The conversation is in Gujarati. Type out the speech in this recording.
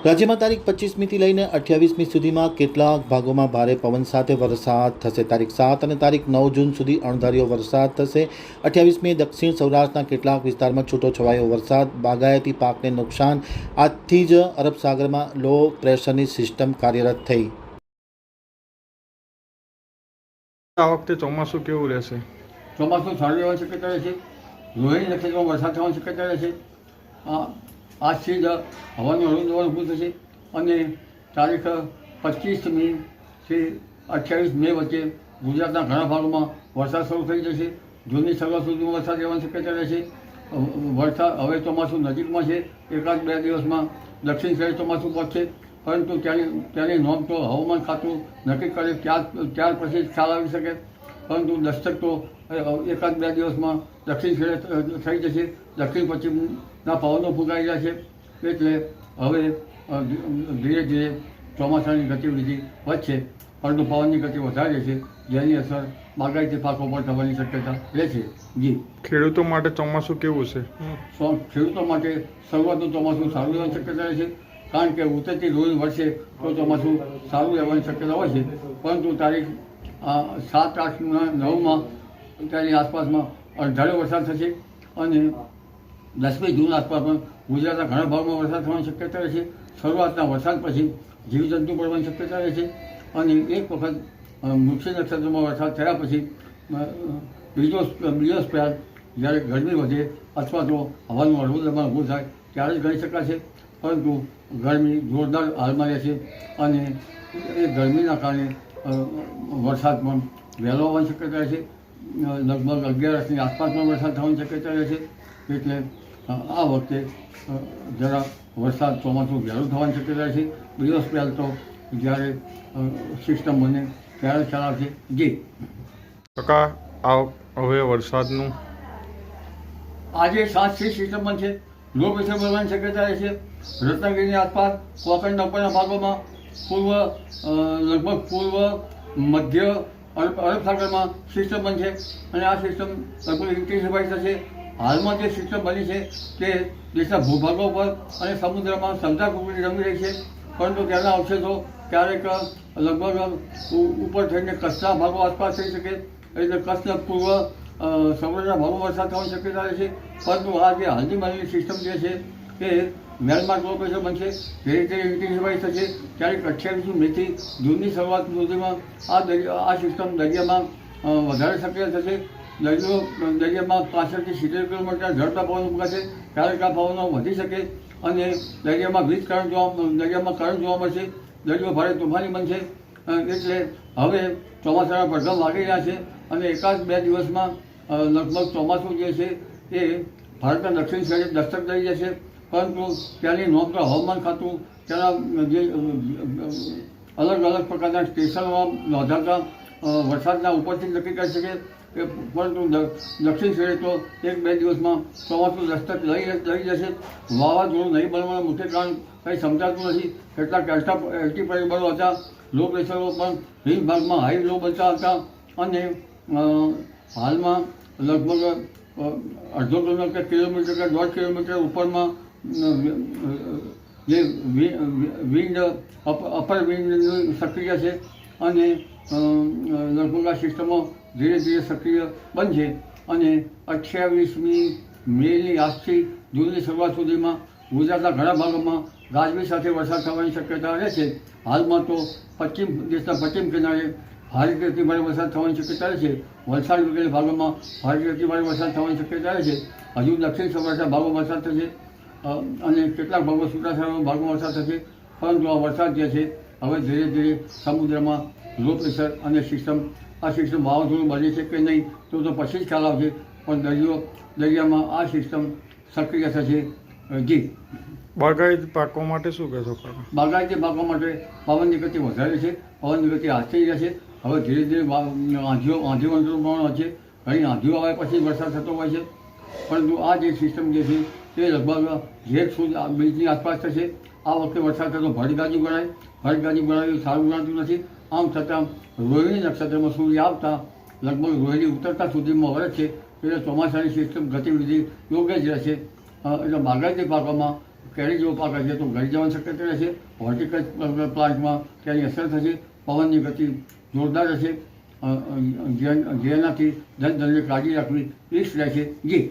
રાજ્યમાં તારીખ 25મીથી લઈને 28મી સુધીમાં કેટલાક ભાગોમાં ભારે પવન સાથે વરસાદ થશે. તારીખ 7 અને તારીખ 9 જૂન સુધી અણધાર્યો વરસાદ થશે. 28મીએ દક્ષિણ સૌરાષ્ટ્રના કેટલાક વિસ્તારમાં છૂટો છવાયો વરસાદ, બાગાયતી પાકને નુકસાન. આજથી જ અરબ સાગરમાં લો પ્રેશરની સિસ્ટમ કાર્યરત થઈ. આ વખતે ચોમાસું કેવું રહેશે? ચોમાસું સારું રહેવાની શક્યતા રહેશે. રોહિણી નક્ષત્રમાં વરસાદ થવાની શક્યતા રહેશે. આજથી જ હવાનું હળવું દબાણ ઊભું થશે અને તારીખ 25મીથી 28 મે વચ્ચે ગુજરાતના ઘણા ભાગોમાં વરસાદ શરૂ થઈ જશે. જૂનની શરૂઆત સુધીમાં વરસાદ રહેવાની શક્યતા રહેશે. વરસાદ હવે ચોમાસું નજીકમાં છે. એકાદ બે દિવસમાં દક્ષિણ સાઈડ ચોમાસું પહોંચશે, પરંતુ ત્યાંની નોંધ તો હવામાન ખાતું નક્કી કરે ત્યાર પછી ખ્યાલ આવી શકે. પરંતુ દસ્તક તો એકાદ બે દિવસમાં દક્ષિણ છેડે થઈ જશે. દક્ષિણ પશ્ચિમના પવનો ફૂંકાઈ રહ્યા છે, એટલે હવે ધીરે ધીરે ચોમાસાની ગતિવિધિ વધશે, પરંતુ પવનની ગતિ વધારે છે, જેની અસર બાગાયતી પાકો પર થવાની શક્યતા રહેશે. જી, ખેડૂતો માટે ચોમાસું કેવું છે? ખેડૂતો માટે શરૂઆતનું ચોમાસું સારું રહેવાની શક્યતા રહેશે, કારણ કે ઉત્તરથી રોજ વરસે તો ચોમાસું સારું રહેવાની શક્યતા હોય છે. પરંતુ તારીખ 7, 8, 9માં ત્યાંની આસપાસમાં અણધાર્યો વરસાદ થશે અને 10મી જૂન આસપાસમાં ગુજરાતના ઘણા ભાગમાં વરસાદ થવાની શક્યતા રહેશે. શરૂઆતના વરસાદ પછી જીવજંતુ પડવાની શક્યતા રહેશે અને એક વખત વૃક્ષ નક્ષત્રમાં વરસાદ થયા પછી બીજો સ્પેલ જ્યારે ગરમી વધે અથવા તો હવાનું હળવું દબાણ ઊભું થાય ત્યારે જ ગણી શકાશે. પરંતુ ગરમી જોરદાર હાલમાં રહેશે અને એ ગરમીના કારણે વરસાદ પણ વહેલો હોવાની શક્યતા રહેશે. લગભગ 11ની આસપાસમાં વરસાદ થવાની શક્યતા રહેશે. એટલે આ વખતે જરા વરસાદ ચોમાસું વહેલું થવાની શક્યતા રહેશે. બીજો સ્પેલ તો જ્યારે સિસ્ટમ બને ત્યારે ખ્યાલ આવશે. જી કાકા, હવે વરસાદનું આજે 7 સિસ્ટમ બનશે. લો પ્રેશર બનવાની શક્યતા રહેશે. રત્નાગીરીની આસપાસ, કોકણના ઉપરના ભાગોમાં, લગભગ પૂર્વ મધ્ય અરબ સાગરમાં સિસ્ટમ બનશે અને આ સિસ્ટમ લગભગ ઇન્ટેન્સિફાઈ થશે. હાલમાં જે સિસ્ટમ બની છે તે દેશના ભૂભાગો પર અને સમુદ્રમાં સંતાકૂકડી રમી રહી છે, પરંતુ તેના અવશેષો ક્યારેક લગભગ ઉપર થઈને કચ્છના ભાગો આસપાસ થઈ શકે. એટલે કચ્છના પૂર્વ સૌરાષ્ટ્રના ભાગોમાં વરસાદ થવાની શક્યતા રહેશે. પરંતુ આ જે હાલની બનેલી સિસ્ટમ જે છે તે મેલમાર્ક લો પ્રેશર બનશે, ધીરે ધીરે ઇન્ટેન્સિફાઈ થશે. ક્યારેક 28 મેથી જૂનની શરૂઆત સુધીમાં આ સિસ્ટમ દરિયામાં વધારે સક્રિય થશે. દરિયામાં 65 થી 70 કિલોમીટર ઝડપના પવનો ફૂંકાશે. ક્યારેક આ પવનો વધી શકે અને દરિયામાં દરિયામાં કરંટ જોવા મળશે. દરિયો ભારે તોફાની બનશે. એટલે હવે ચોમાસાના પડઘમ વાગી રહ્યા છે અને એકાદ બે દિવસમાં લગભગ ચોમાસું જે છે એ ભારતના દક્ષિણ સાઈડે દસ્તક થઈ જશે. પરંતુ ત્યાંની નોંધ હવામાન ખાતું તેના જે અલગ અલગ પ્રકારના સ્ટેશનોમાં નોંધાતા વરસાદના ઉપરથી નક્કી કરી શકે. પરંતુ દક્ષિણ સાઈડે તો 1-2 દિવસમાં ચોમાસું દસ્તક લઈ જશે. વાવાઝોડું નહીં બનવાનું મુખ્ય કારણ કંઈ સમજાતું નથી. કેટલાક એલ્ટી પરિબળો હતા. લો પ્રેશરો પણ વિવિધ ભાગમાં હાઈ લો બનતા હતા અને હાલમાં લગભગ અડધો કિલોમીટર કે 1.5 કિલોમીટર ઉપરમાં જે વિન્ડ અપર વિન્ડની સક્રિય છે અને લગભગ આ સિસ્ટમો ધીરે ધીરે સક્રિય બનશે અને 28મી મેની આજથી જૂનની શરૂઆત સુધીમાં ગુજરાતના ઘણા ભાગોમાં ગાજવીજ સાથે વરસાદ થવાની શક્યતા રહેશે. હાલમાં તો દેશના પશ્ચિમ કિનારે ભારેથી અતિભારે વરસાદ થવાની શક્યતા રહેશે. વલસાડ વગેરે ભાગોમાં ભારેથી અતિભારે વરસાદ થવાની શક્યતા રહેશે. હજુ દક્ષિણ સૌરાષ્ટ્રના ભાગોમાં વરસાદ થશે અને કેટલાક ભાગો છૂટાછવાયા ભાગમાં વરસાદ થશે. પરંતુ આ વરસાદ જે છે હવે ધીરે ધીરે સમુદ્રમાં લો પ્રેશર અને આ સિસ્ટમ વાવાઝોડું બને છે કે નહીં તો પછી જ ખ્યાલ આવશે. પણ દરિયામાં આ સિસ્ટમ સક્રિય થશે. જી, બાગાયતી પાકો માટે શું કહેશો? બાગાયતી પાકો માટે પવનની ગતિ વધારે છે. પવનની ગતિ આજથી રહેશે. હવે ધીરે ધીરે આંધીઓ પણ છે. ઘણી આંધીઓ આવે પછી વરસાદ થતો હોય છે. પરંતુ આ જે સિસ્ટમ જે છે તે લગભગ 1 બીજની આસપાસ થશે. આ વખતે વરસાદ થતો ભટગાજી ગણાય સારું ગણાતું નથી. આમ છતાં રોહિણી નક્ષત્રમાં સૂર્ય આવતા લગભગ રોહિણી ઉતરતા સુધીમાં વરસ છે. એટલે ચોમાસાની સિસ્ટમ ગતિવિધિ યોગ્ય જ રહેશે. એટલે બાગાયતી પાકોમાં કેરી જેવો પાક હશે તો ગળી જવાની શક્યતા રહેશે. હોર્ટિકલ્ચર પ્લાન્ટમાં તેની અસર થશે. પવનની ગતિ જોરદાર હશે. જેનાથી ધનને કાળજી રાખવી રિસ્ક રહેશે. જી